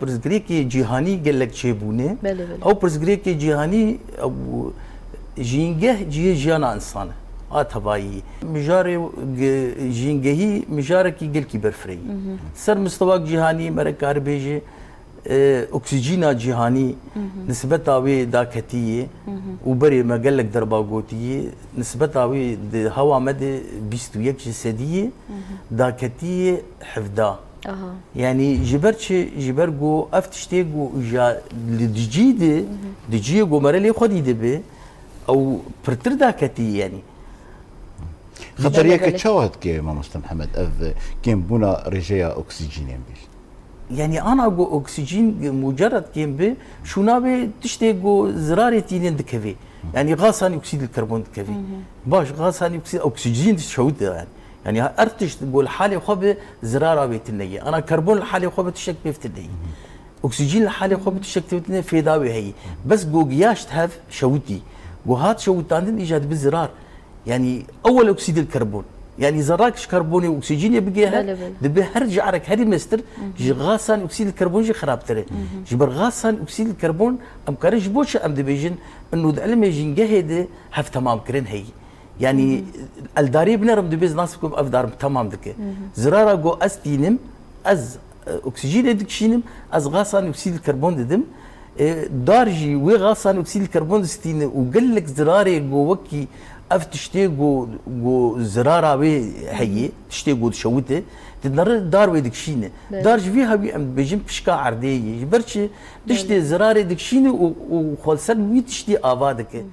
پرسگریکی جهانی گلک چه بونه؟ بله بله. او پرسگریکی جهانی او جینگه جیان انسانه. آتبایی مجاره جینگهی مجاره کی گل کی برفری. سر مستواک جهانی مرکار بیجه اکسیژن جهانی نسبت آوی داکتیه و بری مگلک دربا گوتیه نسبت آوی هوا مد 21% داکتیه 17. يعني جبر جو افتشتي جو جا دجي جو مرلي خدي دبي او برتر داكتي يعني خطريك تشاهد كي ما مستر محمد اف كيم بونا رجيا اكسجين بيش يعني انا جو اكسجين مجرد كيم بي شو نابي تشتي جو زراري تينين دكفي يعني غاصاني اكسيد الكربون دكفي باش غاصاني اكسجين شهود يعني ارتش تقول حالي خب زراره بيتنيه انا كربون الحالي خب تشك بيفتنيه اكسجين الحالي خب تشك بيفتنيه في داوي هي بس جو قياش تهف شوتي وهات شوت عندن ايجاد بالزرار يعني اول اكسيد الكربون يعني زراكش كربوني واكسجين يبقى دبي هرجع لك هذه مستر غاصان اكسيد الكربون جي خراب ترى جبر غاصان اكسيد الكربون ام كارج بوش ام دبيجن انه العلم يجين جهده هف تمام كرين هي يعني الداري بنرم دبيز ناسكم افدار تمام دك زراره جو استينم از اكسجين دكشينم از غاصان اكسيد الكربون ددم دارجي وي غاصان اكسيد الكربون ستين وقال لك زراري جو وكي اف تشتي جو زراره وي هي تشتي جو شوته تدنر دار وي دكشينه دارج فيها بي ام بيجم بشكا عرديه برشي تشتي زراري دكشينه وخلصن وي تشتي افادك